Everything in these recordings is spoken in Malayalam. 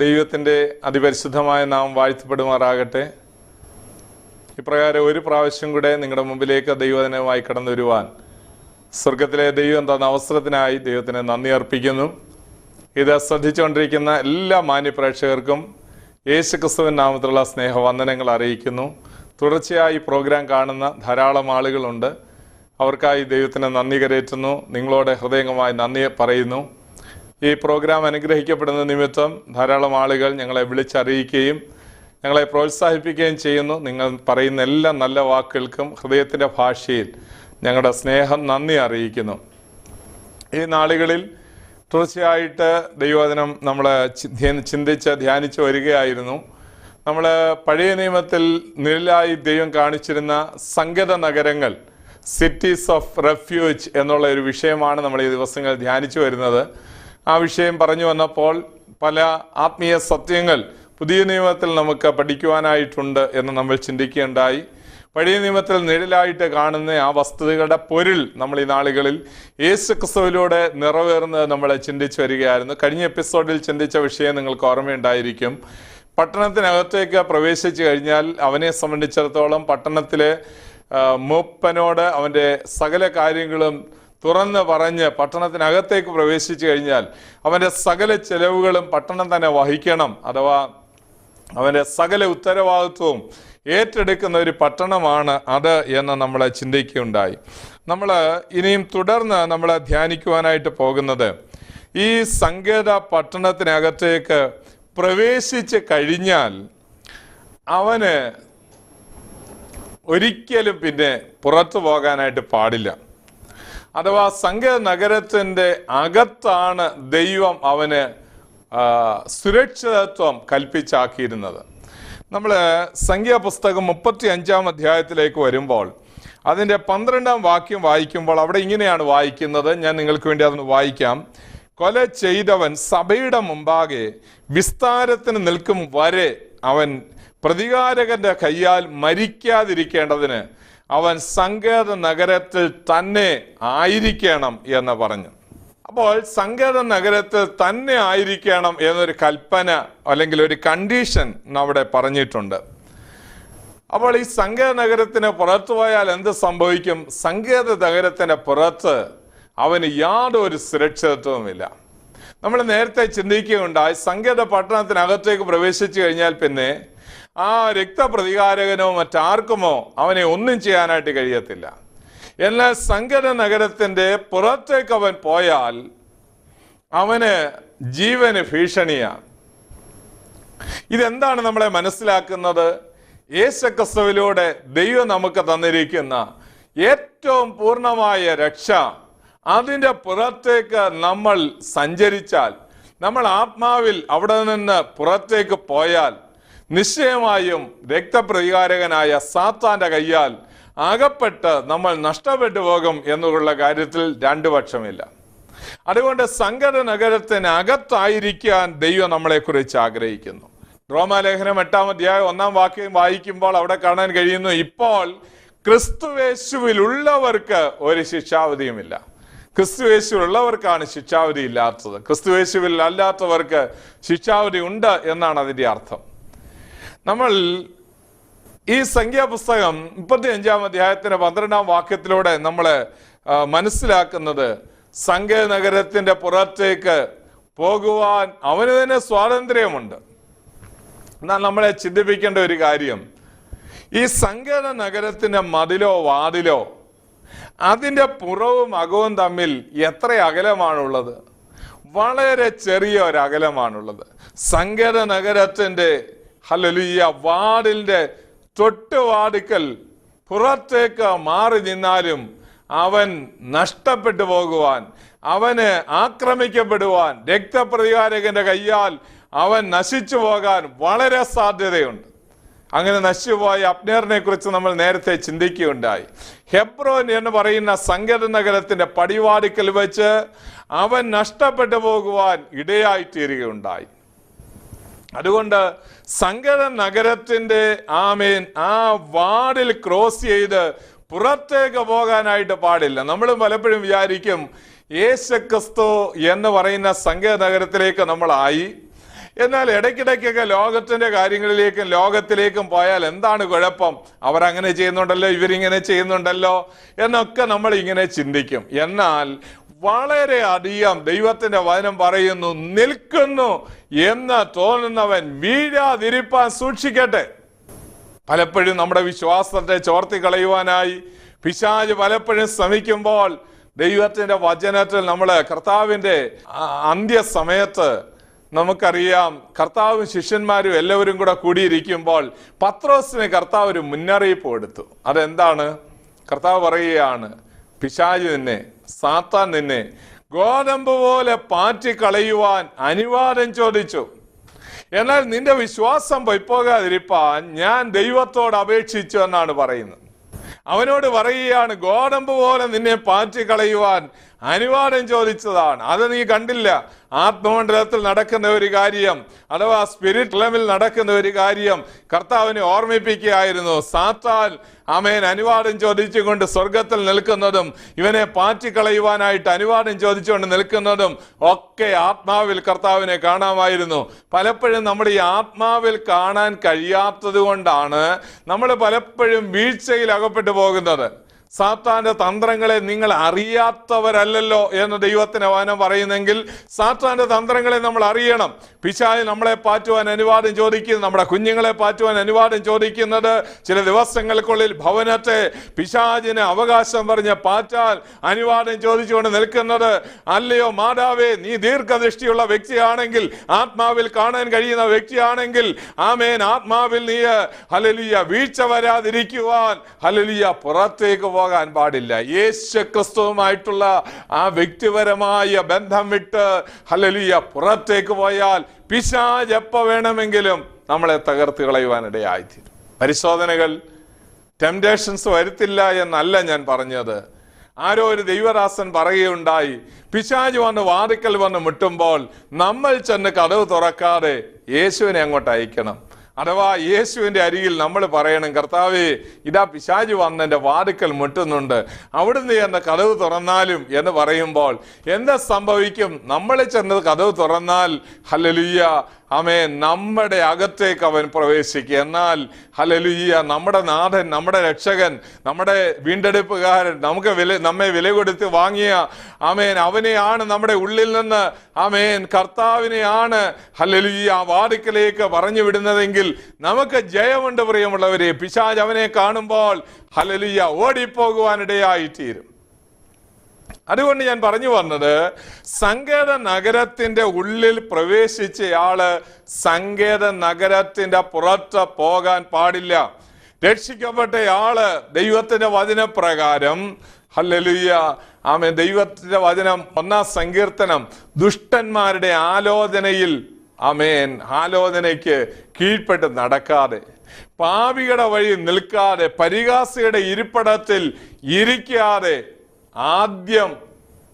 ദൈവത്തിൻ്റെ അതിപരിശുദ്ധമായ നാം വാഴ്ത്തപ്പെടുമാറാകട്ടെ. ഇപ്രകാരം ഒരു പ്രാവശ്യം കൂടെ നിങ്ങളുടെ മുമ്പിലേക്ക് ദൈവജനമായി കടന്നു വരുവാൻ സ്വർഗത്തിലെ ദൈവം തന്ന അവസരത്തിനായി ദൈവത്തിന് നന്ദി അർപ്പിക്കുന്നു. ഇത് ശ്രദ്ധിച്ചുകൊണ്ടിരിക്കുന്ന എല്ലാ മാന്യപ്രേക്ഷകർക്കും യേശുക്രിസ്തുവിൻ നാമത്തിലുള്ള സ്നേഹവന്ദനങ്ങൾ അറിയിക്കുന്നു. തുടർച്ചയായി പ്രോഗ്രാം കാണുന്ന ധാരാളം ആളുകളുണ്ട്. അവർക്കായി ദൈവത്തിന് നന്ദി കരയറ്റുന്നു. നിങ്ങളോട് ഹൃദയംഗമായി നന്ദി പറയുന്നു. ഈ പ്രോഗ്രാം അനുഗ്രഹിക്കപ്പെടുന്ന നിമിത്തം ധാരാളം ആളുകൾ ഞങ്ങളെ വിളിച്ചറിയിക്കുകയും ഞങ്ങളെ പ്രോത്സാഹിപ്പിക്കുകയും ചെയ്യുന്നു. നിങ്ങൾ പറയുന്ന എല്ലാ നല്ല വാക്കുകൾക്കും ഹൃദയത്തിൻ്റെ ഭാഷയിൽ ഞങ്ങളുടെ സ്നേഹം നന്ദി അറിയിക്കുന്നു. ഈ നാളുകളിൽ തുടർച്ചയായിട്ട് ദൈവവചനം നമ്മൾ ധ്യാനിച്ച് വരികയായിരുന്നു. നമ്മൾ പഴയ നിയമത്തിൽ നിഴലായി ദൈവം കാണിച്ചിരുന്ന സങ്കേത നഗരങ്ങൾ, സിറ്റീസ് ഓഫ് റെഫ്യൂജ് എന്നുള്ള ഒരു വിഷയമാണ് നമ്മൾ ഈ ദിവസങ്ങൾ ധ്യാനിച്ചു വരുന്നത്. ആ വിഷയം പറഞ്ഞു വന്നപ്പോൾ പല ആത്മീയ സത്യങ്ങൾ പുതിയ നിയമത്തിൽ നമുക്ക് പഠിക്കുവാനായിട്ടുണ്ട് എന്ന് നമ്മൾ ചിന്തിക്കുകയുണ്ടായി. പഴയ നിയമത്തിൽ നിഴലായിട്ട് കാണുന്ന ആ വസ്തുതകളുടെ പൊരുൾ നമ്മൾ ഈ നാളുകളിൽ യേശുക്രിസ്തുവിലൂടെ നിറവേറുന്നത് നമ്മൾ ചിന്തിച്ചു വരികയായിരുന്നു. കഴിഞ്ഞ എപ്പിസോഡിൽ ചിന്തിച്ച വിഷയം നിങ്ങൾക്ക് ഓർമ്മയുണ്ടായിരിക്കും. പട്ടണത്തിനകത്തേക്ക് പ്രവേശിച്ചു കഴിഞ്ഞാൽ അവനെ സംബന്ധിച്ചിടത്തോളം പട്ടണത്തിലെ മൂപ്പനോട് അവൻ്റെ സകല കാര്യങ്ങളും തുറന്ന് പറഞ്ഞ് പട്ടണത്തിനകത്തേക്ക് പ്രവേശിച്ചു കഴിഞ്ഞാൽ അവൻ്റെ സകല ചെലവുകളും പട്ടണം തന്നെ വഹിക്കണം, അഥവാ അവൻ്റെ സകല ഉത്തരവാദിത്വവും ഏറ്റെടുക്കുന്ന ഒരു പട്ടണമാണ് അത് എന്ന് നമ്മൾ ചിന്തിക്കുകയുണ്ടായി. നമ്മൾ ഇനിയും തുടർന്ന് നമ്മൾ ധ്യാനിക്കുവാനായിട്ട് പോകുന്നത് ഈ സങ്കേത പട്ടണത്തിനകത്തേക്ക് പ്രവേശിച്ച് കഴിഞ്ഞാൽ അവന് ഒരിക്കലും പിന്നെ പുറത്തു പോകാനായിട്ട് പാടില്ല. അഥവാ സങ്കേത നഗരത്തിൻ്റെ അകത്താണ് ദൈവം അവന് സുരക്ഷിതത്വം കൽപ്പിച്ചാക്കിയിരുന്നത്. നമ്മൾ സംഖ്യാപുസ്തകം 35-ാം അധ്യായത്തിലേക്ക് വരുമ്പോൾ അതിൻ്റെ 12-ാം വാക്യം വായിക്കുമ്പോൾ അവിടെ ഇങ്ങനെയാണ് വായിക്കുന്നത്. ഞാൻ നിങ്ങൾക്ക് വേണ്ടി അതൊന്ന് വായിക്കാം. കൊല ചെയ്തവൻ സഭയുടെ മുമ്പാകെ വിസ്താരത്തിന് നിൽക്കും വരെ അവൻ പ്രതികാരകന്റെ കയ്യാൽ മരിക്കാതിരിക്കേണ്ടതിന് അവൻ സങ്കേത നഗരത്തിൽ തന്നെ ആയിരിക്കണം എന്ന് പറഞ്ഞു. അപ്പോൾ സങ്കേത നഗരത്തിൽ തന്നെ ആയിരിക്കണം എന്നൊരു കൽപ്പന അല്ലെങ്കിൽ ഒരു കണ്ടീഷൻ അവിടെ പറഞ്ഞിട്ടുണ്ട്. അപ്പോൾ ഈ സങ്കേത നഗരത്തിന് പുറത്തു പോയാൽ എന്ത് സംഭവിക്കും? സങ്കേത നഗരത്തിന് പുറത്ത് അവന് യാതൊരു സുരക്ഷിതത്വവുമില്ല. നമ്മൾ നേരത്തെ ചിന്തിക്കുകയുണ്ടായി, സങ്കേത പട്ടണത്തിനകത്തേക്ക് പ്രവേശിച്ചു കഴിഞ്ഞാൽ പിന്നെ ആ രക്തപ്രതികാരകനോ മറ്റാർക്കുമോ അവനെ ഒന്നും ചെയ്യാനായിട്ട് കഴിയത്തില്ല. എന്നാൽ സങ്കേത നഗരത്തിൻ്റെ പുറത്തേക്ക് അവൻ പോയാൽ അവന് ജീവന് ഭീഷണിയാണ്. ഇതെന്താണ് നമ്മളെ മനസ്സിലാക്കുന്നത്? യേശുക്രിസ്തുവിലൂടെ ദൈവം നമുക്ക് തന്നിരിക്കുന്ന ഏറ്റവും പൂർണ്ണമായ രക്ഷ, അതിൻ്റെ പുറത്തേക്ക് നമ്മൾ സഞ്ചരിച്ചാൽ, നമ്മൾ ആത്മാവിൽ അവിടെ നിന്ന് പുറത്തേക്ക് പോയാൽ നിശ്ചയമായും രക്തപ്രതികാരകനായ സാത്താന്റെ കയ്യാൽ അകപ്പെട്ട് നമ്മൾ നഷ്ടപ്പെട്ടു പോകും എന്നുള്ള കാര്യത്തിൽ രണ്ടു പക്ഷമില്ല. അതുകൊണ്ട് സങ്കേത നഗരത്തിന് അകത്തായിരിക്കാൻ ദൈവം നമ്മളെക്കുറിച്ച് ആഗ്രഹിക്കുന്നു. റോമാലേഖനം 8-ാം അധ്യായം 1-ാം വാക്യം വായിക്കുമ്പോൾ അവിടെ കാണാൻ കഴിയുന്നു, ഇപ്പോൾ ക്രിസ്തുയേശുവിലുള്ളവർക്ക് ഒരു ശിക്ഷാവിധിയുമില്ല. ക്രിസ്തുയേശുവിലുള്ളവർക്കാണ് ശിക്ഷാവിധി ഇല്ലാത്തത്. ക്രിസ്തുയേശുവിൽ അല്ലാത്തവർക്ക് ശിക്ഷാവിധി ഉണ്ട് എന്നാണ് അതിൻ്റെ അർത്ഥം. നമ്മൾ ഈ സംഖ്യാപുസ്തകം 35-ാം അധ്യായത്തിന് 12-ാം വാക്യത്തിലൂടെ നമ്മൾ മനസ്സിലാക്കുന്നത് സങ്കേത നഗരത്തിൻ്റെ പുറത്തേക്ക് പോകുവാൻ അവന് തന്നെ സ്വാതന്ത്ര്യമുണ്ട്. എന്നാൽ നമ്മളെ ചിന്തിപ്പിക്കേണ്ട ഒരു കാര്യം, ഈ സങ്കേത നഗരത്തിൻ്റെ മതിലോ വാതിലോ അതിൻ്റെ പുറവും അകവും തമ്മിൽ എത്ര അകലമാണുള്ളത്? വളരെ ചെറിയ ഒരു അകലമാണുള്ളത്. സങ്കേത നഗരത്തിൻ്റെ ഹല്ലേലൂയ വാതിലിൻ്റെ തൊട്ടുവാതിക്കൽ പുറത്തേക്ക് മാറി നിന്നാലും അവൻ നഷ്ടപ്പെട്ടു പോകുവാൻ, അവന് ആക്രമിക്കപ്പെടുവാൻ, രക്തപ്രതികാരകന്റെ കയ്യാൽ അവൻ നശിച്ചു പോകാൻ വളരെ സാധ്യതയുണ്ട്. അങ്ങനെ നശിച്ചുപോയ അബ്നേറിനെ കുറിച്ച് നമ്മൾ നേരത്തെ ചിന്തിക്കുകയുണ്ടായി. ഹെബ്രോൻ എന്ന് പറയുന്ന സങ്കേത നഗരത്തിന്റെ പടിവാതിക്കൽ വെച്ച് അവൻ നഷ്ടപ്പെട്ടു പോകുവാൻ ഇടയായിത്തീരുകയുണ്ടായി. അതുകൊണ്ട് സങ്കേത നഗരത്തിന്റെ ആ വാർഡിൽ ക്രോസ് ചെയ്ത് പുറത്തേക്ക് പോകാനായിട്ട് പാടില്ല. നമ്മൾ പലപ്പോഴും വിചാരിക്കും യേശുക്രിസ്തു എന്ന് പറയുന്ന സങ്കേത നഗരത്തിലേക്ക് നമ്മളായി, എന്നാൽ ഇടയ്ക്കിടയ്ക്കൊക്കെ ലോകത്തിന്റെ കാര്യങ്ങളിലേക്കും ലോകത്തിലേക്കും പോയാൽ എന്താണ് കുഴപ്പം? അവരങ്ങനെ ചെയ്യുന്നുണ്ടല്ലോ, ഇവരിങ്ങനെ ചെയ്യുന്നുണ്ടല്ലോ എന്നൊക്കെ നമ്മൾ ഇങ്ങനെ ചിന്തിക്കും. എന്നാൽ വളരെ അധികം ദൈവത്തിന്റെ വചനം പറയുന്നു, നിൽക്കുന്നു എന്ന് തോന്നുന്നവൻ വീഴാതിരിപ്പാൻ സൂക്ഷിക്കട്ടെ. പലപ്പോഴും നമ്മുടെ വിശ്വാസത്തെ ചോർത്തി കളയുവാനായി പിശാച് പലപ്പോഴും ശ്രമിക്കുമ്പോൾ ദൈവത്തിന്റെ വചനത്തിൽ നമ്മൾ കർത്താവിന്റെ അന്ത്യസമയത്ത് നമുക്കറിയാം, കർത്താവും ശിഷ്യന്മാരും എല്ലാവരും കൂടെ കൂടിയിരിക്കുമ്പോൾ പത്രോസിന് കർത്താവ് ഒരു മുന്നറിയിപ്പ് കൊടുത്തു. അതെന്താണ്? കർത്താവ് പറയുകയാണ്, പിശാച് നിന്നെ, സാത്താൻ നിന്നെ ഗോതമ്പ് പോലെ പാറ്റിക്കളയുവാൻ അനുവാദം ചോദിച്ചു. എന്നാൽ നിന്റെ വിശ്വാസം പൊയ്പോകാതിരിപ്പാൻ ഞാൻ ദൈവത്തോട് അപേക്ഷിച്ചു എന്നാണ് പറയുന്നത്. അവനോട് പറയുകയാണ്, ഗോതമ്പ് പോലെ നിന്നെ പാറ്റിക്കളയുവാൻ അനുവാദം ചോദിച്ചതാണ്. അത് നീ കണ്ടില്ല. ആത്മമണ്ഡലത്തിൽ നടക്കുന്ന ഒരു കാര്യം, അഥവാ സ്പിരിറ്റ് ലെവലിൽ നടക്കുന്ന ഒരു കാര്യം കർത്താവിനെ ഓർമ്മിപ്പിക്കുകയായിരുന്നു. സാത്താൻ അനുവാദം ചോദിച്ചുകൊണ്ട് സ്വർഗത്തിൽ നിൽക്കുന്നതും ഇവനെ പാറ്റിക്കളയുവാനായിട്ട് അനുവാദം ചോദിച്ചുകൊണ്ട് നിൽക്കുന്നതും ഒക്കെ ആത്മാവിൽ കർത്താവിനെ കാണാമായിരുന്നു. പലപ്പോഴും നമ്മൾ ഈ ആത്മാവിൽ കാണാൻ കഴിയാത്തത് കൊണ്ടാണ് നമ്മൾ പലപ്പോഴും വീഴ്ചയിൽ അകപ്പെട്ടു പോകുന്നത്. സാത്താന്റെ തന്ത്രങ്ങളെ നിങ്ങൾ അറിയാത്തവരല്ലല്ലോ എന്ന് ദൈവത്തിന് വചനം പറയുന്നെങ്കിൽ സാത്താന്റെ തന്ത്രങ്ങളെ നമ്മൾ അറിയണം. പിശാച് നമ്മളെ പാറ്റുവാൻ അനുവാദം ചോദിക്കുന്നത്, നമ്മുടെ കുഞ്ഞുങ്ങളെ പാറ്റുവാൻ അനുവാദം ചോദിക്കുന്നത്, ചില ദിവസങ്ങൾക്കുള്ളിൽ ഭവനത്തെ പിശാചിന് അവകാശം പറഞ്ഞ് പാറ്റാൻ അനുവാദം ചോദിച്ചുകൊണ്ട് നിൽക്കുന്നത്. അല്ലയോ മാതാവേ, നീ ദീർഘദൃഷ്ടിയുള്ള വ്യക്തിയാണെങ്കിൽ, ആത്മാവിൽ കാണാൻ കഴിയുന്ന വ്യക്തിയാണെങ്കിൽ, ആത്മാവിൽ നീ ഹല്ലേലൂയ വീഴ്ച വരാതിരിക്കുവാൻ ഹല്ലേലൂയ പുറത്തേക്ക് പോകാൻ പാടില്ല. യേശു ക്രിസ്തുവുമായിട്ടുള്ള ആ വ്യക്തിപരമായ ബന്ധം വിട്ട് ഹല്ലേലൂയ പുറത്തേക്ക് പോയാൽ പിശാച് എപ്പോ വേണമെങ്കിലും നമ്മളെ തകർത്ത് കളയുവാനിടയായിത്തീരും. പരിശോധനകൾ, ടെംപ്റ്റേഷൻസ് വരുത്തില്ല എന്നല്ല ഞാൻ പറഞ്ഞത്. ആരോ ഒരു ദൈവദാസൻ പറയുകയുണ്ടായി, പിശാച് വന്ന് വാതിക്കൽ വന്ന് മുട്ടുമ്പോൾ നമ്മൾ ചെന്ന് കതവ് തുറക്കാതെ യേശുവിനെ അങ്ങോട്ട് അയക്കണം. അഥവാ യേശുവിന്റെ അരികിൽ നമ്മൾ പറയണം, കർത്താവേ, ഇതാ പിശാച് വന്ന് എൻ്റെ വാതിക്കൽ മുട്ടുന്നുണ്ട്, അവിടുന്ന് എന്ന കതവ് തുറന്നാലും എന്ന് പറയുമ്പോൾ എന്താ സംഭവിക്കും? നമ്മൾ ചെന്ന് കതവ് തുറന്നാൽ ഹല്ലേലൂയ നമ്മുടെ അകത്തേക്ക് അവൻ പ്രവേശിക്കുക. എന്നാൽ ഹല്ലേലൂയ നമ്മുടെ നാഥൻ, നമ്മുടെ രക്ഷകൻ, നമ്മുടെ വീണ്ടെടുപ്പുകാരൻ, നമ്മെ വില കൊടുത്ത് വാങ്ങിയ അവനെയാണ് നമ്മുടെ ഉള്ളിൽ നിന്ന് കർത്താവിനെയാണ് ഹല്ലേലൂയ വാതിക്കലേക്ക് പറഞ്ഞു വിടുന്നതെങ്കിൽ നമുക്ക് ജയമുണ്ട് പ്രിയമുള്ളവരെ. പിശാച് അവനെ കാണുമ്പോൾ ഹല്ലേലൂയ ഓടിപ്പോകുവാനിടയായിത്തീരും. അതുകൊണ്ട് ഞാൻ പറഞ്ഞു വന്നത്, സങ്കേത നഗരത്തിന്റെ ഉള്ളിൽ പ്രവേശിച്ചയാള് സങ്കേത നഗരത്തിന്റെ പുറത്ത് പോകാൻ പാടില്ല. രക്ഷിക്കപ്പെട്ടയാള് ദൈവത്തിന്റെ വചനപ്രകാരം ഹല്ലേലൂയ ദൈവത്തിന്റെ വചനം 1-ാം സങ്കീർത്തനം, ദുഷ്ടന്മാരുടെ ആലോചനയ്ക്ക് കീഴ്പ്പെട്ട് നടക്കാതെ, പാപികളുടെ വഴി നിൽക്കാതെ, പരിഹാസിയുടെ ഇരിപ്പിടത്തിൽ ഇരിക്കാതെ ആദ്യം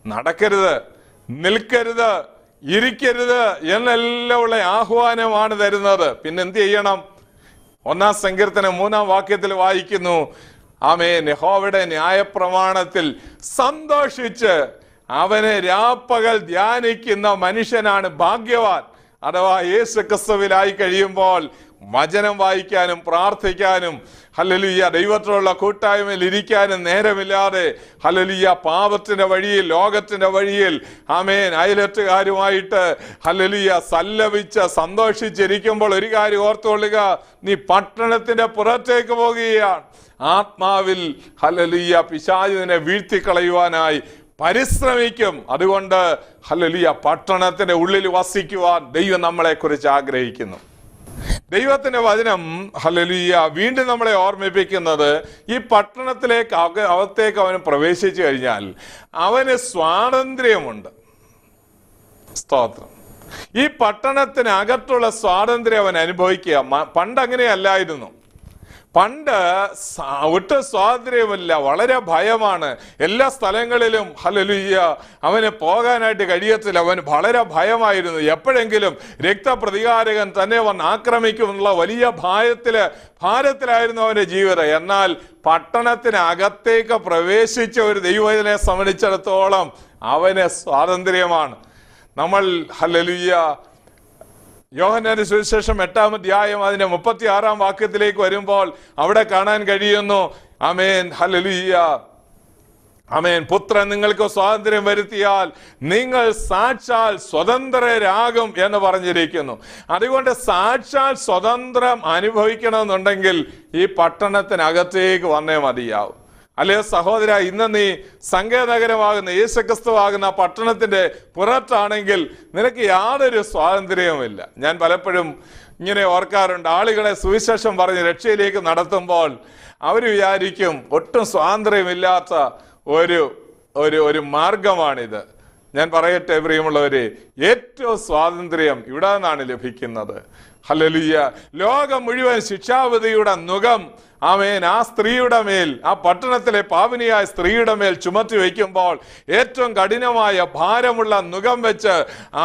നടക്കരുത്, നിൽക്കരുത്, ഇരിക്കരുത് എന്നെല്ലാം ഉള്ള ആഹ്വാനമാണ് തരുന്നത്. പിന്നെ എന്ത് ചെയ്യണം? 1-ാം സങ്കീർത്തനം 3-ാം വാക്യത്തിൽ വായിക്കുന്നു, യഹോവയുടെ ന്യായപ്രമാണത്തിൽ സന്തോഷിച്ച് അവനെ രാപ്പകൽ ധ്യാനിക്കുന്ന മനുഷ്യനാണ് ഭാഗ്യവാൻ. അഥവാ യേശു ക്രിസ്തുവിലായി കഴിയുമ്പോൾ വചനം വായിക്കാനും പ്രാർത്ഥിക്കാനും ഹല്ലേലൂയ ദൈവത്തോടുള്ള കൂട്ടായ്മയിൽ ഇരിക്കാനും നേരമില്ലാതെ ഹല്ലേലൂയ പാപത്തിന്റെ വഴിയിൽ, ലോകത്തിന്റെ വഴിയിൽ അയലത്തുകാരുമായിട്ട് ഹല്ലേലൂയ സല്ലപിച്ച് സന്തോഷിച്ചിരിക്കുമ്പോൾ ഒരു കാര്യം ഓർത്തുകൊള്ളുക, നീ പട്ടണത്തിന്റെ പുറത്തേക്ക് പോകുകയാണ്. ആത്മാവിൽ ഹല്ലേലൂയ പിശാചിനെ വീഴ്ത്തിക്കളയുവാനായി പരിശ്രമിക്കും. അതുകൊണ്ട് ഹല്ലേലൂയ പട്ടണത്തിന്റെ ഉള്ളിൽ വസിക്കുവാൻ ദൈവം നമ്മളെ കുറിച്ച് ആഗ്രഹിക്കുന്നു. ദൈവത്തിന്റെ വചനം ഹല്ലേലൂയ വീണ്ടും നമ്മളെ ഓർമ്മിപ്പിക്കുന്നത്, ഈ പട്ടണത്തിലേക്ക് അകത്തേക്ക് അവന് പ്രവേശിച്ചു കഴിഞ്ഞാൽ അവന് സ്വാതന്ത്ര്യമുണ്ട്. സ്തോത്രം. ഈ പട്ടണത്തിനകത്തുള്ള സ്വാതന്ത്ര്യം അവൻ അനുഭവിക്കുക. പണ്ട് അങ്ങനെയല്ലായിരുന്നു. പണ്ട് ഒട്ടും സ്വാതന്ത്ര്യമില്ല, വളരെ ഭയമാണ്. എല്ലാ സ്ഥലങ്ങളിലും ഹല്ലേലൂയ അവന് പോകാനായിട്ട് കഴിയത്തില്ല. അവന് വളരെ ഭയമായിരുന്നു. എപ്പോഴെങ്കിലും രക്തപ്രതികാരകൻ തന്നെ വന്ന് ആക്രമിക്കുമെന്നുള്ള വലിയ ഭാരത്തിലായിരുന്നു അവന്റെ ജീവിതം. എന്നാൽ പട്ടണത്തിനകത്തേക്ക് പ്രവേശിച്ച ഒരു ദൈവത്തിനെ സംബന്ധിച്ചിടത്തോളം അവന് സ്വാതന്ത്ര്യമാണ്. നമ്മൾ ഹല്ലേലൂയ യോഹന്നാന്റെ സുവിശേഷം 8-ാം അധ്യായം അതിന്റെ 36-ാം വാക്യത്തിലേക്ക് വരുമ്പോൾ അവിടെ കാണാൻ കഴിയുന്നു, ആമേൻ, ഹല്ലേലൂയ, ആമേൻ, പുത്രൻ നിങ്ങൾക്ക് സ്വാതന്ത്ര്യം വരുത്തിയാൽ നിങ്ങൾ സാക്ഷാൽ സ്വതന്ത്രരാകും എന്ന് പറഞ്ഞിരിക്കുന്നു. അതുകൊണ്ട് സാക്ഷാൽ സ്വതന്ത്രം അനുഭവിക്കണമെന്നുണ്ടെങ്കിൽ ഈ പട്ടണത്തിനകത്തേക്ക് വന്നേ മതിയാവും. അല്ലയോ സഹോദര, ഇന്ന് നീ സങ്കേതനഗരമാകുന്ന യേശുക്രിസ്തുവാകുന്ന പട്ടണത്തിന്റെ പുറത്താണെങ്കിൽ നിനക്ക് യാതൊരു സ്വാതന്ത്ര്യവുമില്ല. ഞാൻ പലപ്പോഴും ഇങ്ങനെ ഓർക്കാറുണ്ട്, ആളുകളെ സുവിശേഷം പറഞ്ഞ് രക്ഷയിലേക്ക് നടത്തുമ്പോൾ അവർ വിചാരിക്കും ഒട്ടും സ്വാതന്ത്ര്യമില്ലാത്ത ഒരു മാർഗമാണിത്. ഞാൻ പറയട്ടെ പ്രിയമുള്ളവരെ, ഏറ്റവും സ്വാതന്ത്ര്യം ഇവിടെ നിന്നാണ് ലഭിക്കുന്നത്. ഹല്ലേലൂയ. ലോകം മുഴുവൻ ശിക്ഷാവിധിയുടെ നുകം, ആമേൻ, ആ സ്ത്രീയുടെ മേൽ, ആ പട്ടണത്തിലെ പാപിനിയായ സ്ത്രീയുടെ മേൽ ചുമത്തി വയ്ക്കുമ്പോൾ ഏറ്റവും കഠിനമായ ഭാരമുള്ള നുകം വെച്ച്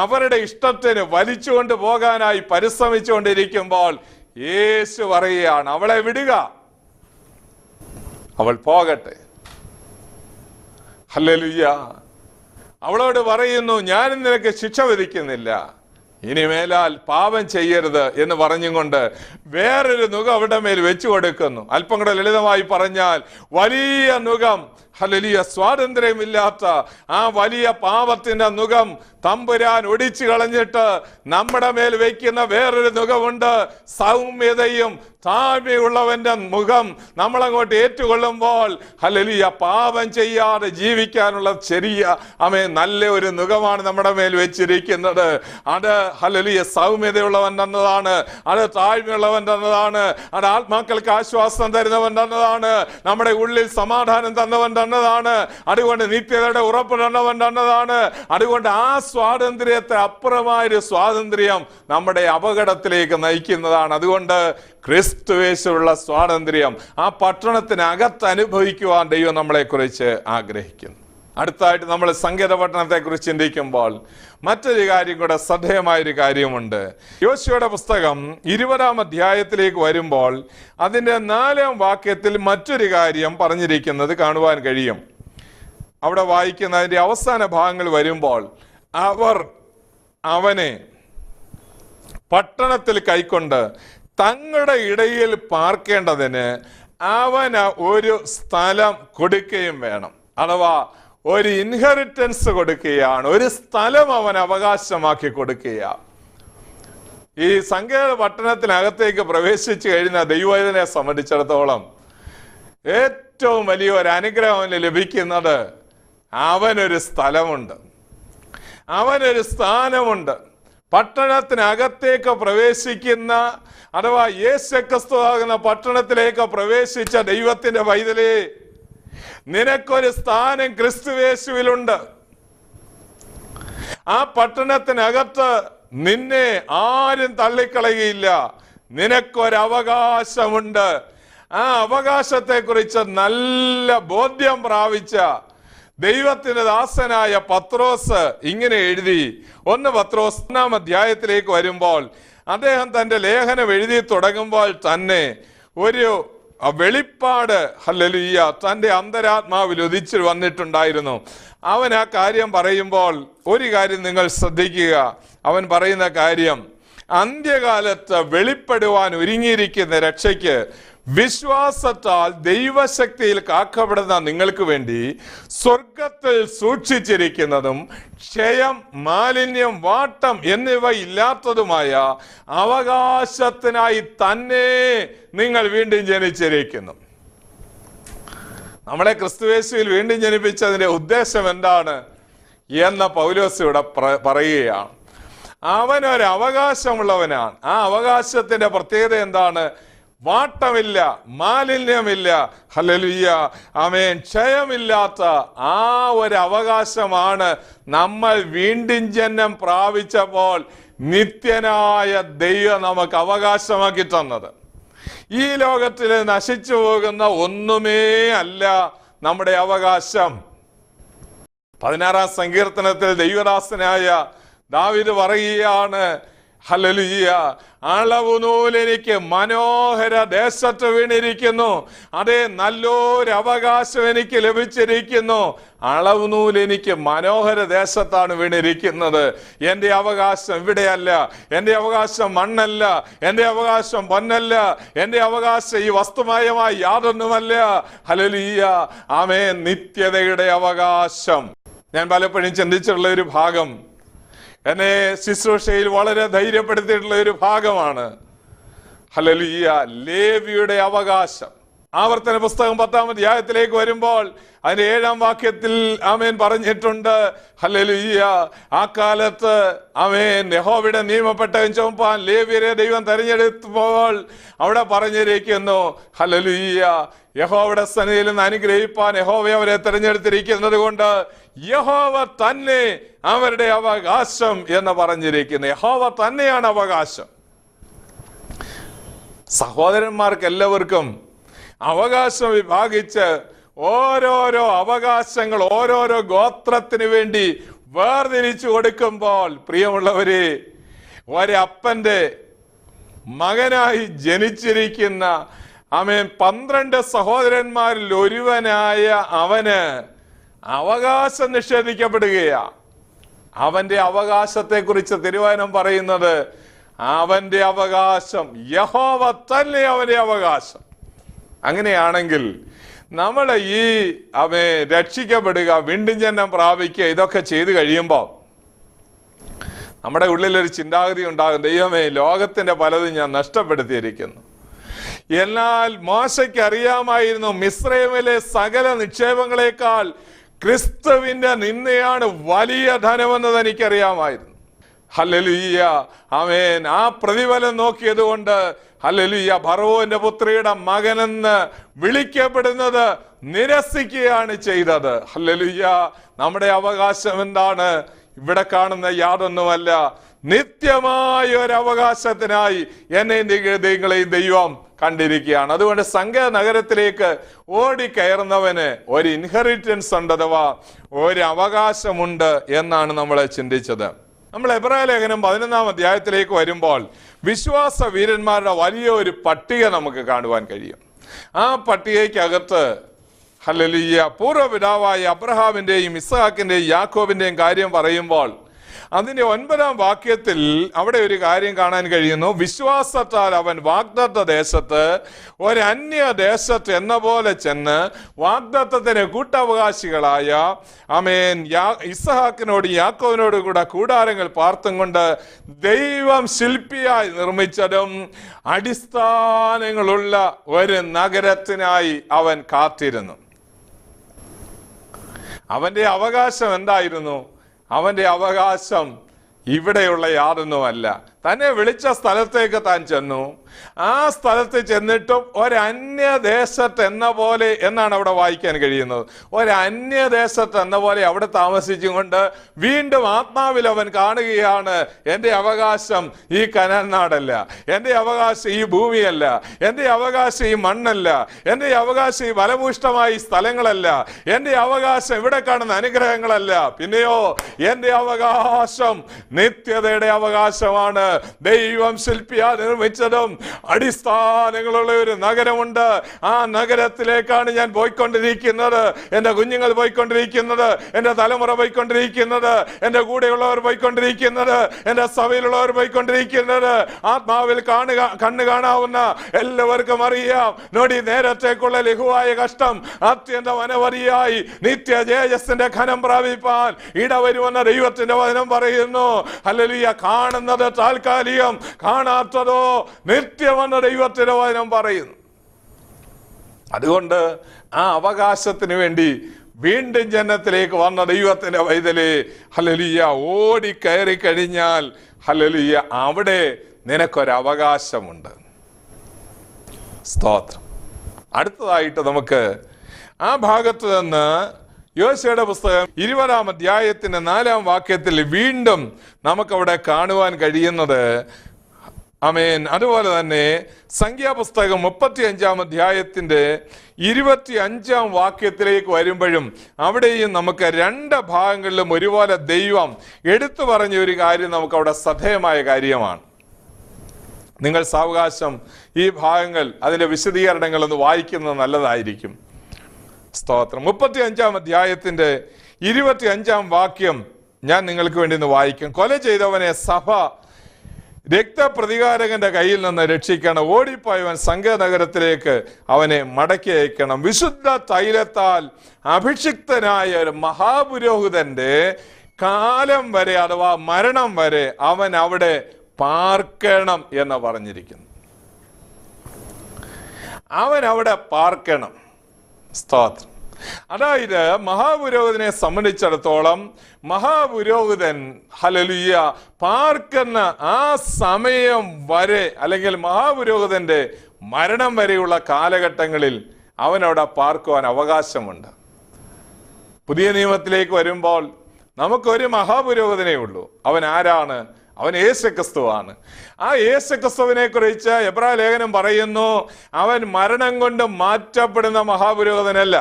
അവരുടെ ഇഷ്ടത്തിന് വലിച്ചുകൊണ്ട് പോകാനായി പരിശ്രമിച്ചുകൊണ്ടിരിക്കുമ്പോൾ യേശു പറയുകയാണ്, അവളെ വിടുക, അവൾ പോകട്ടെ. ഹല്ലേലൂയ. അവളോട് പറയുന്നു, ഞാനും നിനക്ക് ശിക്ഷ വിധിക്കുന്നില്ല, ഇനിമേലാൽ പാപം ചെയ്യരുത് എന്ന് പറഞ്ഞുകൊണ്ട് വേറൊരു നുകം അവിടെ മേൽ വെച്ചു കൊടുക്കുന്നു. അല്പം കൂടെ ലളിതമായി പറഞ്ഞാൽ വലിയ നുകം, ഹല്ലേലൂയ, സ്വാതന്ത്ര്യമില്ലാത്ത ആ വലിയ പാപത്തിന്റെ നുകം തമ്പുരാൻ ഒടിച്ചു കളഞ്ഞിട്ട് നമ്മുടെ മേൽ വയ്ക്കുന്ന വേറൊരു നുകമുണ്ട്. സൗമ്യതയും താഴ്മയുള്ളവന്റെ മുഖം നമ്മളങ്ങോട്ട് ഏറ്റുകൊള്ളുമ്പോൾ, ഹല്ലേലൂയ, പാപം ചെയ്യാതെ ജീവിക്കാനുള്ള ചെറിയ നല്ല ഒരു നുകമാണ് നമ്മുടെ മേൽ വെച്ചിരിക്കുന്നത്. അത് ഹല്ലേലൂയ സൗമ്യതയുള്ളവൻ തന്നതാണ്, അത് താഴ്മയുള്ളവൻ തന്നതാണ്, അത് ആത്മാക്കൾക്ക് ആശ്വാസം തരുന്നവൻ തന്നതാണ്, നമ്മുടെ ഉള്ളിൽ സമാധാനം തന്നവൻ തന്നതാണ്, അതുകൊണ്ട് നിത്യതയുടെ ഉറപ്പ് തന്നവൻ തന്നതാണ്. അതുകൊണ്ട് ആ സ്വാതന്ത്ര്യത്തെ അപ്പുറമായൊരു സ്വാതന്ത്ര്യം നമ്മുടെ അപകടത്തിലേക്ക് നയിക്കുന്നതാണ്. അതുകൊണ്ട് ക്രിസ്തുവേശുള്ള സ്വാതന്ത്ര്യം ആ പട്ടണത്തിനകത്ത് അനുഭവിക്കുവാൻ ദൈവം നമ്മളെ കുറിച്ച് ആഗ്രഹിക്കുന്നു. അടുത്തായിട്ട് നമ്മൾ സങ്കേത പട്ടണത്തെ കുറിച്ച് ചിന്തിക്കുമ്പോൾ മറ്റൊരു കാര്യം കൂടെ ശ്രദ്ധേയമായൊരു കാര്യമുണ്ട്. യോശുവയുടെ പുസ്തകം 20-ാം അധ്യായത്തിലേക്ക് വരുമ്പോൾ അതിൻ്റെ 4-ാം വാക്യത്തിൽ മറ്റൊരു കാര്യം പറഞ്ഞിരിക്കുന്നത് കാണുവാൻ കഴിയും. അവിടെ വായിക്കുന്ന അതിൻ്റെ അവസാന ഭാഗങ്ങൾ വരുമ്പോൾ, അവർ അവനെ പട്ടണത്തിൽ കൈക്കൊണ്ട് തങ്ങളുടെ ഇടയിൽ പാർക്കേണ്ടതിന് അവന് ഒരു സ്ഥലം കൊടുക്കുകയും വേണം. അഥവാ ഒരു ഇൻഹെറിറ്റൻസ് കൊടുക്കുകയാണ്, ഒരു സ്ഥലം അവൻ അവകാശമാക്കി കൊടുക്കുകയാണ്. ഈ സങ്കേത പട്ടണത്തിനകത്തേക്ക് പ്രവേശിച്ചു കഴിഞ്ഞ ദൈവത്തിനെ സംബന്ധിച്ചിടത്തോളം ഏറ്റവും വലിയൊരു അനുഗ്രഹം അവന് ലഭിക്കുന്നത് അവനൊരു സ്ഥലമുണ്ട്, അവനൊരു സ്ഥാനമുണ്ട്. പട്ടണത്തിനകത്തേക്ക് പ്രവേശിക്കുന്ന, അഥവാ യേശുക്രിസ്തുവാകുന്ന പട്ടണത്തിലേക്ക് പ്രവേശിച്ച ദൈവത്തിന്റെ പൈതലേ, നിനക്കൊരു സ്ഥാനം ക്രിസ്തുയേശുവിലുണ്ട്. ആ പട്ടണത്തിനകത്ത് നിന്നെ ആരും തള്ളിക്കളയുകയില്ല. നിനക്കൊരവകാശമുണ്ട്. ആ അവകാശത്തെ കുറിച്ച് നല്ല ബോധ്യം പ്രാപിച്ച ദൈവത്തിന്റെ ദാസനായ പത്രോസ് ഇങ്ങനെ എഴുതി. 1 പത്രോസ് 1-ാം അധ്യായത്തിലേക്ക് വരുമ്പോൾ അദ്ദേഹം തന്റെ ലേഖനം എഴുതി തുടങ്ങുമ്പോൾ തന്നെ ഒരു വെളിപ്പാട്, ഹല്ലേലൂയ, തന്റെ അന്തരാത്മാവിൽ ഉദിച്ചു വന്നിട്ടുണ്ടായിരുന്നു. അവൻ ആ കാര്യം പറയുമ്പോൾ ഒരു കാര്യം നിങ്ങൾ ശ്രദ്ധിക്കുക. അവൻ പറയുന്ന കാര്യം, അന്ത്യകാലത്ത് വെളിപ്പെടുവാൻ ഒരുങ്ങിയിരിക്കുന്ന രക്ഷയ്ക്ക് വിശ്വാസത്താൽ ദൈവശക്തിയിൽ കാക്കപ്പെടുന്ന നിങ്ങൾക്ക് വേണ്ടി സ്വർഗത്തിൽ സൂക്ഷിച്ചിരിക്കുന്നതും ക്ഷയം, മാലിന്യം, വാട്ടം എന്നിവ ഇല്ലാത്തതുമായ അവകാശത്തിനായി തന്നെ നിങ്ങൾ വീണ്ടും ജനിച്ചിരിക്കുന്നു. നമ്മളെ ക്രിസ്തുയേശുവിൽ വീണ്ടും ജനിപ്പിച്ചതിന്റെ ഉദ്ദേശം എന്താണ് എന്ന് പൗലോസ് ഇവിടെ പറയുകയാണ്. അവനൊരു അവകാശമുള്ളവനാണ്. ആ അവകാശത്തിന്റെ പ്രത്യേകത എന്താണ്? വാട്ടമില്ല, മാലിന്യമില്ല, ഹല്ലേലൂയ, ആമേൻ, ക്ഷയമില്ലാത്ത ആ ഒരു അവകാശമാണ് നമ്മൾ വീണ്ടും ജന്മം പ്രാപിച്ചപ്പോൾ നിത്യനായ ദൈവം നമുക്ക് അവകാശമാക്കി തന്നത്. ഈ ലോകത്തിൽ നശിച്ചു പോകുന്ന ഒന്നുമേ അല്ല നമ്മുടെ അവകാശം. 16-ാം സങ്കീർത്തനത്തിൽ ദൈവദാസനായ ദാവീദ് പറയുകയാണ്, ഹല്ലേലൂയ. അളവ് നൂൽ എനിക്ക് മനോഹര ദേശത്ത് വീണിരിക്കുന്നു. അതേ, നല്ലൊരു അവകാശം എനിക്ക് ലഭിച്ചിരിക്കുന്നു. അളവ് നൂൽ എനിക്ക് മനോഹര ദേശത്താണ് വീണിരിക്കുന്നത്. എൻ്റെ അവകാശം ഇവിടെയല്ല, എൻ്റെ അവകാശം മണ്ണല്ല, എൻ്റെ അവകാശം പൊന്നല്ല, എൻ്റെ അവകാശം ഈ വസ്തുമയമായി യാതൊന്നുമല്ല. ഹല്ലേലൂയ. ആമേൻ. നിത്യതയുടെ അവകാശം. ഞാൻ പലപ്പോഴും ചിന്തിച്ചിട്ടുള്ള ഒരു ഭാഗം, എന്നെ ശുശ്രൂഷയിൽ വളരെ ധൈര്യപ്പെടുത്തിയിട്ടുള്ള ഒരു ഭാഗമാണ്. ഹല്ലേലൂയ. ലേവിയുടെ അവകാശം. ആവർത്തന പുസ്തകം 10-ാം അധ്യായത്തിലേക്ക് വരുമ്പോൾ അതിന്റെ 7-ാം വാക്യത്തിൽ ആമേൻ പറഞ്ഞിട്ടുണ്ട്. ഹല്ലേലൂയ. ആ കാലത്ത് ആമേൻ യഹോവയുടെ നിയമപ്പെട്ടകം ചുമപ്പാൻ ലേവ്യരെ ദൈവം തെരഞ്ഞെടുത്തപ്പോൾ അവിടെ പറഞ്ഞിരിക്കുന്നു. ഹല്ലേലൂയ. യഹോവയുടെ സന്നിധിയിൽ നിന്ന് അനുഗ്രഹിപ്പാൻ യഹോവ അവരെ തെരഞ്ഞെടുത്തിരിക്കുന്നത് കൊണ്ട് യഹോവ തന്നെ അവരുടെ അവകാശം എന്ന് പറഞ്ഞിരിക്കുന്നു. യഹോവ തന്നെയാണ് അവകാശം. സഹോദരന്മാർക്ക് എല്ലാവർക്കും അവകാശം വിഭാഗിച്ച് ഓരോരോ അവകാശങ്ങൾ ഓരോരോ ഗോത്രത്തിന് വേണ്ടി വേർതിരിച്ചു കൊടുക്കുമ്പോൾ, പ്രിയമുള്ളവരെ, ഒരപ്പന്റെ മകനായി ജനിച്ചിരിക്കുന്ന ആമേൻ 12 സഹോദരന്മാരിൽ ഒരുവനായ അവന് അവകാശം നിഷേധിക്കപ്പെടുകയാ. അവന്റെ അവകാശത്തെ കുറിച്ച് തിരുവചനം പറയുന്നത്, അവന്റെ അവകാശം യഹോവ തന്നെ അവന്റെ അവകാശം. അങ്ങനെയാണെങ്കിൽ നമ്മൾ ഈ രക്ഷിക്കപ്പെടുക, വീണ്ടും ജന്മം പ്രാപിക്കുക, ഇതൊക്കെ ചെയ്തു കഴിയുമ്പോൾ നമ്മുടെ ഉള്ളിലൊരു ചിന്താഗതി ഉണ്ടാകും, ദൈവമേ, ലോകത്തിന്റെ പലതും ഞാൻ നഷ്ടപ്പെടുത്തിയിരിക്കുന്നു. എന്നാൽ മോശയ്ക്ക് അറിയാമായിരുന്നു, മിസ്രൈമിലെ സകല നിക്ഷേപങ്ങളെക്കാൾ ക്രിസ്തുവിന്റെ നിന്നയാണ് വലിയ ധനമെന്നത് എനിക്കറിയാമായിരുന്നു. ഹല്ലേലൂയ. ആമേൻ. ആ പ്രതിഫലം നോക്കിയത് കൊണ്ട് ഹല്ലേലൂയ, ഫറവോന്റെ പുത്രിയുടെ മകനെന്ന് വിളിക്കപ്പെടുന്നത് നിരസിക്കുകയാണ് ചെയ്തത്. ഹല്ലേലൂയ. നമ്മുടെ അവകാശം എന്താണ്? ഇവിടെ കാണുന്ന യാതൊന്നുമല്ല. നിത്യമായ ഒരു അവകാശത്തിനായി എന്നെയും നിങ്ങളെയും ദൈവം കണ്ടിരിക്കുകയാണ്. അതുകൊണ്ട് സംഘ നഗരത്തിലേക്ക് ഓടിക്കയറുന്നവന് ഒരു ഇൻഹെറിറ്റൻസ് ഉണ്ട്, അഥവാ ഒരു അവകാശമുണ്ട് എന്നാണ് നമ്മൾ ചിന്തിച്ചത്. നമ്മൾ എബ്രായ ലേഖനം 11-ാം അധ്യായത്തിലേക്ക് വരുമ്പോൾ വിശ്വാസ വീരന്മാരുടെ വലിയൊരു പട്ടിക നമുക്ക് കാണുവാൻ കഴിയും. ആ പട്ടികയ്ക്കകത്ത് ഹല്ലേലൂയ പൂർവ്വപിതാവായ അബ്രഹാമിന്റെയും ഇസ്ഹാക്കിന്റെയും യാക്കോബിന്റെയും കാര്യം പറയുമ്പോൾ അതിന്റെ 9-ാം വാക്യത്തിൽ അവിടെ ഒരു കാര്യം കാണാൻ കഴിയുന്നു. വിശ്വാസത്താൽ അവൻ വാഗ്ദത്ത ദേശത്ത് ഒരന്യ ദേശത്ത് എന്ന പോലെ ചെന്ന് വാഗ്ദത്തത്തിന് കൂട്ടവകാശികളായ ആമേൻ ഇസ്ഹാക്കിനോട് യാക്കോബിനോട് കൂടെ കൂടാരങ്ങൾ പാർത്തും കൊണ്ട് ദൈവം ശില്പിയായി നിർമ്മിച്ചതും അടിസ്ഥാനങ്ങളുള്ള ഒരു നഗരത്തിനായി അവൻ കാത്തിരുന്നു. അവന്റെ അവകാശം എന്തായിരുന്നു? അവന്റെ അവകാശം ഇവിടെയുള്ള യാതൊന്നുമല്ല. തന്നെ വിളിച്ച സ്ഥലത്തേക്ക് താൻ ചെന്നു. ആ സ്ഥലത്ത് ചെന്നിട്ടും ഒരന്യദേശത്ത് എന്ന പോലെ എന്നാണ് അവിടെ വായിക്കാൻ കഴിയുന്നത്. ഒരന്യദേശത്ത് എന്ന പോലെ അവിടെ താമസിച്ചുകൊണ്ട് വീണ്ടും ആത്മാവിൽ അവൻ കാണുകയാണ്, എൻ്റെ അവകാശം ഈ കനാൻ നാടല്ല, എൻ്റെ അവകാശം ഈ ഭൂമിയല്ല, എൻ്റെ അവകാശം ഈ മണ്ണല്ല, എൻ്റെ അവകാശം ഈ ഫലഭൂഷ്ടമായ സ്ഥലങ്ങളല്ല, എൻ്റെ അവകാശം ഇവിടെ കാണുന്ന അനുഗ്രഹങ്ങളല്ല, പിന്നെയോ എൻ്റെ അവകാശം നിത്യതയുടെ അവകാശമാണ്. ദൈവം ശില്പിയാ നിർമ്മിച്ചതും അടിസ്ഥാനങ്ങളുള്ള ഒരു നഗരമുണ്ട്. ആ നഗരത്തിലേക്കാണ് ഞാൻ പോയിക്കൊണ്ടിരിക്കുന്നത്, എൻ്റെ കുഞ്ഞുങ്ങൾ പോയിക്കൊണ്ടിരിക്കുന്നത്, എൻ്റെ തലമുറ പോയിക്കൊണ്ടിരിക്കുന്നത്, എൻ്റെ കൂടെയുള്ളവർ പോയിക്കൊണ്ടിരിക്കുന്നത്, എൻ്റെ സഭയിലുള്ളവർ പോയിക്കൊണ്ടിരിക്കുന്നത്. ആത്മാവിൽ കണ്ണു കാണാവുന്ന എല്ലാവർക്കും അറിയാം, നൊടി നേരത്തേക്കുള്ള ലഘുവായ കഷ്ടം അത്യന്തം അനവധിയായി നിത്യ തേജസ്സിന്റെ ഘനം പ്രാപിപ്പാൻ ഇടവരുമെന്ന ദൈവത്തിന്റെ വചനം പറയുന്നു. ഹല്ലേലൂയ. കാണുന്നത് താൽക്കാലികം, കാണാത്തതോ നിത്യമെന്ന ദൈവത്തിന്റെ വചനം പറയുന്നു. അതുകൊണ്ട് ആ അവകാശത്തിന് വേണ്ടി വീണ്ടും ജന്നത്തിലേക്ക് വന്ന ദൈവത്തിന്റെ പൈതലേ, ഹല്ലേലൂയ, ഓടിക്കയറി കഴിഞ്ഞാൽ ഹല്ലേലൂയ അവിടെ നിനക്കൊരവകാശമുണ്ട്. സ്തോത്രം. അടുത്തതായിട്ട് നമുക്ക് ആ ഭാഗത്ത് നിന്ന് യോശുവയുടെ പുസ്തകം 20-ാം അധ്യായത്തിന്റെ 4-ാം വാക്യത്തിൽ വീണ്ടും നമുക്കവിടെ കാണുവാൻ കഴിയുന്നത് ആമേൻ. അതുപോലെ തന്നെ സംഖ്യാപുസ്തകം 35-ാം അധ്യായത്തിന്റെ 25-ാം വാക്യത്തിലേക്ക് വരുമ്പോഴും അവിടെയും നമുക്ക് രണ്ട് ഭാഗങ്ങളിലും ഒരുപോലെ ദൈവം എടുത്തു പറഞ്ഞ ഒരു കാര്യം നമുക്കവിടെ ശ്രദ്ധേയമായ കാര്യമാണ്. നിങ്ങൾ സാവകാശം ഈ ഭാഗങ്ങൾ, അതിൻ്റെ വിശദീകരണങ്ങളൊന്ന് വായിക്കുന്നത് നല്ലതായിരിക്കും. സ്തോത്രം. 35-ാം അധ്യായത്തിൻ്റെ 25-ാം വാക്യം ഞാൻ നിങ്ങൾക്ക് വേണ്ടി ഒന്ന് വായിക്കും. കൊല ചെയ്തവനെ സഭ രക്തപ്രതികാരകന്റെ കയ്യിൽ നിന്ന് രക്ഷിക്കണം. ഓടിപ്പോയവൻ സംഘനഗരത്തിലേക്ക് അവനെ മടക്കി അയക്കണം. വിശുദ്ധ തൈലത്താൽ അഭിഷിക്തനായ ഒരു മഹാപുരോഹിതന്റെ കാലം വരെ, അഥവാ മരണം വരെ അവൻ അവിടെ പാർക്കണം എന്ന് പറഞ്ഞിരിക്കുന്നു. അവൻ അവിടെ പാർക്കണം. സ്തോത്രം. അതായത് മഹാപുരോഹിതനെ സംബന്ധിച്ചിടത്തോളം മഹാപുരോഹിതൻ ഹല്ലേലൂയ പാർക്കുന്ന ആ സമയം വരെ, അല്ലെങ്കിൽ മഹാപുരോഹിതന്റെ മരണം വരെയുള്ള കാലഘട്ടങ്ങളിൽ അവനവിടെ പാർക്കുവാൻ അവകാശമുണ്ട്. പുതിയ നിയമത്തിലേക്ക് വരുമ്പോൾ നമുക്കൊരു മഹാപുരോഹിതനേ ഉള്ളൂ. അവൻ ആരാണ്? അവൻ യേശുക്രിസ്തുവാണ്. ആ യേശുക്രിസ്തുവിനെ കുറിച്ച് എബ്രായ ലേഖനം പറയുന്നു, അവൻ മരണം കൊണ്ട് മാറ്റപ്പെടുന്ന മഹാപുരോഹിതനല്ല.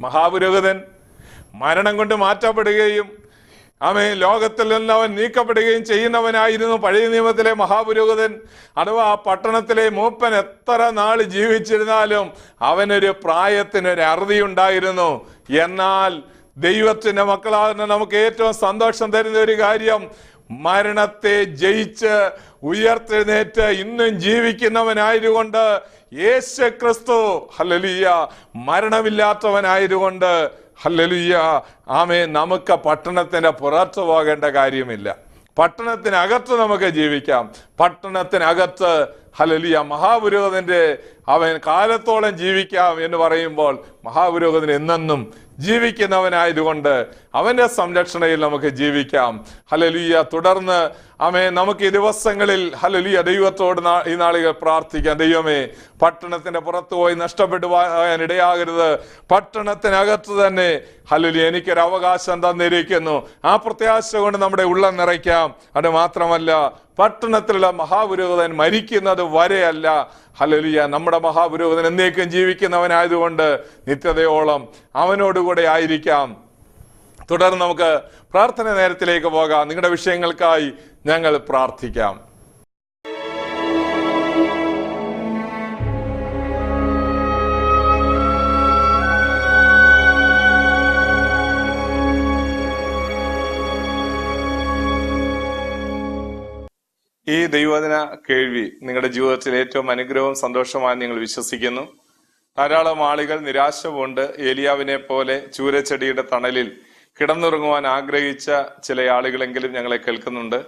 മഹാപുരോഹിതൻ മരണം കൊണ്ട് മാറ്റപ്പെടുകയും ലോകത്തിൽ നിന്ന് അവൻ നീക്കപ്പെടുകയും ചെയ്യുന്നവനായിരുന്നു പഴയ നിയമത്തിലെ മഹാപുരോഹിതൻ. അഥവാ ആ പട്ടണത്തിലെ മൂപ്പൻ എത്ര നാൾ ജീവിച്ചിരുന്നാലും അവനൊരു പ്രായത്തിനൊരു അറുതി ഉണ്ടായിരുന്നു. എന്നാൽ ദൈവത്തിന്റെ മക്കളാകുന്ന നമുക്ക് ഏറ്റവും സന്തോഷം തരുന്ന ഒരു കാര്യം, മരണത്തെ ജയിച്ച് ഉയർത്തെഴുന്നേറ്റ് ഇന്നും ജീവിക്കുന്നവനായതുകൊണ്ട് യേശുക്രിസ്തു ഹല്ലേലൂയ മരണമില്ലാത്തവനായതുകൊണ്ട് ഹല്ലേലൂയ ആമേൻ, നമുക്ക് പട്ടണത്തിന്റെ പുറത്തു പോകേണ്ട കാര്യമില്ല. പട്ടണത്തിനകത്ത് നമുക്ക് ജീവിക്കാം. പട്ടണത്തിനകത്ത് ഹല്ലേലൂയ മഹാപുരോഹിതന്റെ അവൻ കാലത്തോളം ജീവിക്കാം എന്ന് പറയുമ്പോൾ മഹാപുരോഹിതൻ എന്നെന്നും ജീവിക്കുന്നവനായതുകൊണ്ട് അവന്റെ സംരക്ഷണയിൽ നമുക്ക് ജീവിക്കാം. ഹല്ലേലൂയ. തുടർന്ന് നമുക്ക് ഈ ദിവസങ്ങളിൽ ഹല്ലേലൂയ ദൈവത്തോട് ഈ നാളുകൾ പ്രാർത്ഥിക്കാം. ദൈവമേ, പട്ടണത്തിന്റെ പുറത്തു പോയി നഷ്ടപ്പെട്ടു പോകാൻ ഇടയാകരുത്. പട്ടണത്തിനകത്ത് തന്നെ ഹല്ലേലൂയ എനിക്കൊരു അവകാശം തന്നിരിക്കുന്നു. ആ പ്രത്യാശ കൊണ്ട് നമ്മുടെ ഉള്ളം നിറയ്ക്കാം. അത് മാത്രമല്ല, പട്ടണത്തിലുള്ള മഹാപുരോഹിതൻ മരിക്കുന്നത് വരെയല്ല ഹല്ലേലൂയ, നമ്മുടെ മഹാപുരോഹിതൻ എന്നേക്കും ജീവിക്കുന്നവനായതുകൊണ്ട് നിത്യതയോളം അവനോടുകൂടെ ആയിരിക്കാം. തുടർന്ന് നമുക്ക് പ്രാർത്ഥന നേരത്തിലേക്ക് പോകാം. നിങ്ങളുടെ വിഷയങ്ങൾക്കായി ഞങ്ങൾ പ്രാർത്ഥിക്കാം. ഈ ദൈവവചന കേൾവി നിങ്ങളുടെ ജീവിതത്തിൽ ഏറ്റവും അനുഗ്രഹവും സന്തോഷമായി നിങ്ങൾ വിശ്വസിക്കുന്നു. ധാരാളം ആളുകൾ നിരാശ കൊണ്ട് ഏലിയാവിനെ പോലെ ചൂരച്ചെടിയുടെ തണലിൽ കിടന്നുറങ്ങുവാൻ ആഗ്രഹിച്ച ചില ആളുകളെങ്കിലും ഞങ്ങളെ കേൾക്കുന്നുണ്ട്.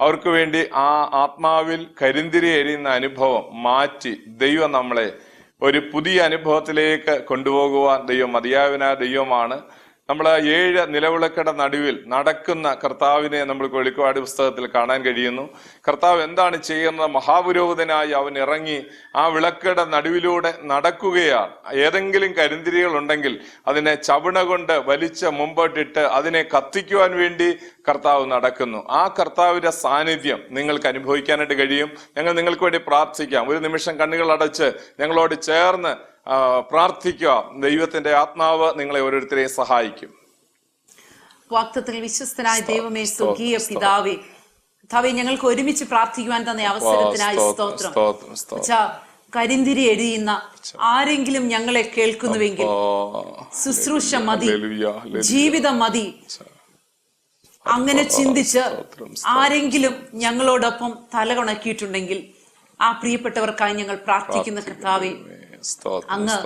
അവർക്ക് വേണ്ടി ആ ആത്മാവിൽ കരിന്തിരി എരിയുന്ന അനുഭവം മാറ്റി ദൈവം നമ്മളെ ഒരു പുതിയ അനുഭവത്തിലേക്ക് കൊണ്ടുപോകുവാൻ ദൈവം മതിയായവനായ ദൈവമാണ്. നമ്മൾ 7 നിലവിളക്കയുടെ നടുവിൽ നടക്കുന്ന കർത്താവിനെ നമ്മൾക്ക് വെളിപ്പാട് പുസ്തകത്തിൽ കാണാൻ കഴിയുന്നു. കർത്താവ് എന്താണ് ചെയ്യുന്നത്? മഹാപുരോഹിതനായി അവൻ ഇറങ്ങി ആ വിളക്കയുടെ നടുവിലൂടെ നടക്കുകയാണ്. ഏതെങ്കിലും കരിന്തിരികൾ ഉണ്ടെങ്കിൽ അതിനെ ചവിണ കൊണ്ട് വലിച്ച് മുമ്പോട്ടിട്ട് അതിനെ കത്തിക്കുവാൻ വേണ്ടി കർത്താവ് നടക്കുന്നു. ആ കർത്താവിന്റെ സാന്നിധ്യം നിങ്ങൾക്ക് അനുഭവിക്കാനായിട്ട് കഴിയും. ഞങ്ങൾ നിങ്ങൾക്ക് വേണ്ടി പ്രാർത്ഥിക്കാം. ഒരു നിമിഷം കണ്ണുകൾ അടച്ച് ഞങ്ങളോട് ചേർന്ന് പ്രാർത്ഥിക്കുക. ദൈവത്തിന്റെ ആത്മാവ് നിങ്ങളെ ഓരോരുത്തരെയും സഹായിക്കും. വാഗ്ദത്തത്തിൽ വിശ്വസ്തനായ ദൈവമേ, സ്വർഗീയ പിതാവേ, കർത്താവേ, ഞങ്ങൾക്ക് ഒരുമിച്ച് പ്രാർത്ഥിക്കുവാൻ തന്ന അവസരത്തിനായി സ്തോത്രം. കരിന്തിരി എരിയുന്ന ആരെങ്കിലും ഞങ്ങളെ കേൾക്കുന്നുവെങ്കിൽ ശുശ്രൂഷ മതി, ജീവിതം മതി, അങ്ങനെ ചിന്തിച്ച് ആരെങ്കിലും ഞങ്ങളോടൊപ്പം തലകുണക്കിയിട്ടുണ്ടെങ്കിൽ ആ പ്രിയപ്പെട്ടവർക്കായി ഞങ്ങൾ പ്രാർത്ഥിക്കുന്ന കർത്താവേ, അങ്ങ്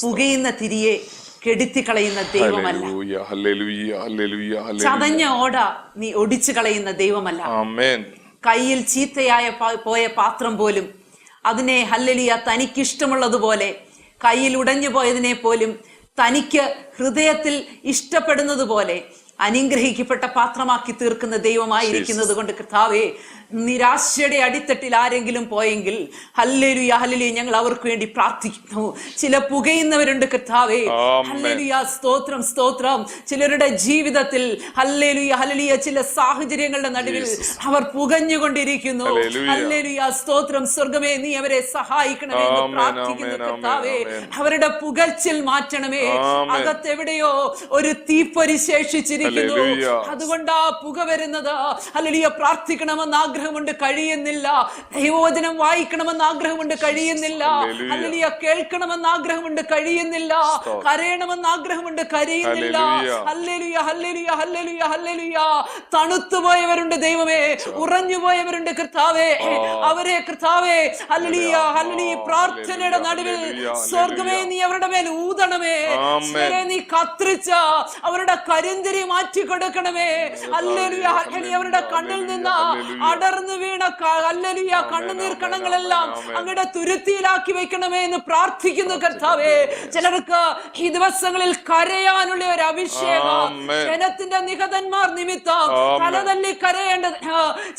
പുകയുന്ന തിരിയെ കെടുത്തിക്കളയുന്ന ദൈവമല്ല. ചതഞ്ഞ ഓട നീ ഒടിച്ചു കളയുന്ന ദൈവമല്ല. കയ്യിൽ ചീത്തയായ പോയ പാത്രം പോലും അതിനെ ഹല്ലേലൂയ തനിക്കിഷ്ടമുള്ളതുപോലെ, കയ്യിൽ ഉടഞ്ഞു പോയതിനെ പോലും തനിക്ക് ഹൃദയത്തിൽ ഇഷ്ടപ്പെടുന്നത് പോലെ അനുഗ്രഹിക്കപ്പെട്ട പാത്രമാക്കി തീർക്കുന്ന ദൈവമായിരിക്കുന്നത് കൊണ്ട് കർത്താവേ, നിരാശയുടെ അടിത്തട്ടിൽ ആരെങ്കിലും പോയെങ്കിൽ ഹല്ലേലൂയ ഹല്ലേലൂയ ഞങ്ങൾ അവർക്ക് വേണ്ടി പ്രാർത്ഥിക്കുന്നു. ചില പുകയുന്നവരുണ്ട് കർത്താവേ, ഹല്ലേലൂയ സ്തോത്രം സ്തോത്രം. ചിലരുടെ ജീവിതത്തിൽ ഹല്ലേലൂയ ഹല്ലേലൂയ ചില സാഹചര്യങ്ങളുടെ നടുവിൽ അവർ പുകഞ്ഞുകൊണ്ടിരിക്കുന്നു. ഹല്ലേലൂയ സ്തോത്രം. സ്വർഗമേ, നീ അവരെ സഹായിക്കണമേ എന്ന് പ്രാർത്ഥിക്കുന്നു കർത്താവേ. അവരുടെ പുകച്ചിൽ മാറ്റണമേ. അകത്തെവിടെയോ ഒരു തീപ്പൊരി ശേഷിച്ചിരിക്കുന്നു. പ്രാർത്ഥിക്കുന്നു. ഹല്ലേലൂയ. അതുകൊണ്ടാ പുക വരുന്നത്. ഹല്ലേലൂയ. പ്രാർത്ഥിക്കണമെന്ന് ആഗ്രഹമുണ്ട്, കഴിയുന്നില്ല. ദൈവവചനം വായിക്കണമെന്ന് ആഗ്രഹമുണ്ട്, കഴിയുന്നില്ല. ഹല്ലേലൂയ. ഹല്ലേലൂയ. കേൾക്കണമെന്ന് ആഗ്രഹമുണ്ട്, കഴിയുന്നില്ല. കരയണമെന്ന് ആഗ്രഹമുണ്ട്, കഴിയുന്നില്ല. ഹല്ലേലൂയ. ഹല്ലേലൂയ, ഹല്ലേലൂയ, ഹല്ലേലൂയ, ഹല്ലേലൂയ. തണുത്തുപോയവരുണ്ട് ദൈവമേ, ഉറഞ്ഞുപോയവരുണ്ട് കർത്താവേ. അവരെ കർത്താവേ, ഹല്ലേലൂയ, ഹല്ലേലൂയ, പ്രാർത്ഥനയുടെ നടുവിൽ സ്വർഗ്ഗമേ നീ അവരുടെ മേൽ ഊതണമേ. ചിലരെ നീ കത്തിരിച്ച അവരുടെ കരിന്തിരി മാറ്റി കൊടുക്കണമേ. ഹല്ലേലൂയ, ഹല്ലേലൂയ. അവരുടെ കണ്ണിൽ നിന്ന് അടർന്നു വീണ ഹല്ലേലൂയ കണ്ണുനീർ കണങ്ങളെല്ലാം അങ്ങയുടെ തുരുത്തിയിലാക്കി വെക്കണമേ എന്ന് പ്രാർത്ഥിക്കുന്നു കർത്താവേ. ചിലർക്ക് ഈ ദിവസങ്ങളിൽ കരയാനുള്ള ഒരു അഭിഷേകം, ജനത്തിന്റെ നിഹതന്മാർ നിമിത്തം തലതല്ലി കരയേണ്ടത്,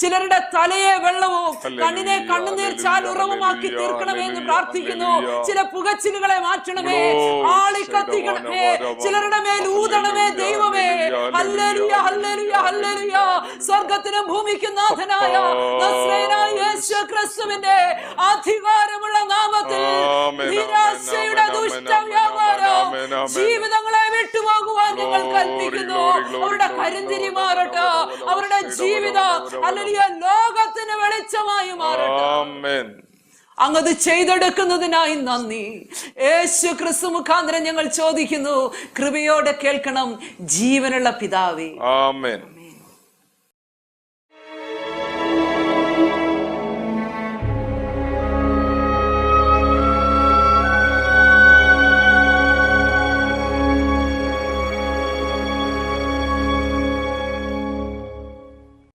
ചിലരുടെ തലയെ വെള്ളവും കണ്ണിനെ കണ്ണുനീർ ചാലുറവുമാക്കി തീർക്കണമേ എന്ന് പ്രാർത്ഥിക്കുന്നു. ചില പുകച്ചിലുകളെ മാറ്റണമേ, ആളി കത്തിക്കണമേ, ചിലരുടെ മേൽ ഊതണമേ ദൈവമേ. ഹല്ലേലൂയ, ഹല്ലേലൂയ, ഹല്ലേലൂയ. സ്വർഗ്ഗത്തിനും ഭൂമിക്കും നാഥനായ നസ്രയനായ യേശു ക്രിസ്തുവിന്റെ അധികാരമുള്ള നാമത്തിൽ നിരാശയുടെ ദുഷ്ടവ്യാപാരം ജീവിതങ്ങളെ വിട്ടുപോകുവാൻ ഞങ്ങൾ കൽപ്പിക്കുന്നു. അവരുടെ കരിന്തിരി മാറട്ടെ, അവരുടെ ജീവിതം ഹല്ലേലൂയ ലോകത്തിന് വെളിച്ചമായി മാറട്ടെ. അങ്ങത് ചെയ്തെടുക്കുന്നതിനായി നന്ദി. യേശു ക്രിസ്തു മുഖാന്തരം ഞങ്ങൾ ചോദിക്കുന്നു. കൃപയോടെ കേൾക്കണം ജീവനുള്ള പിതാവേ. ആമേൻ.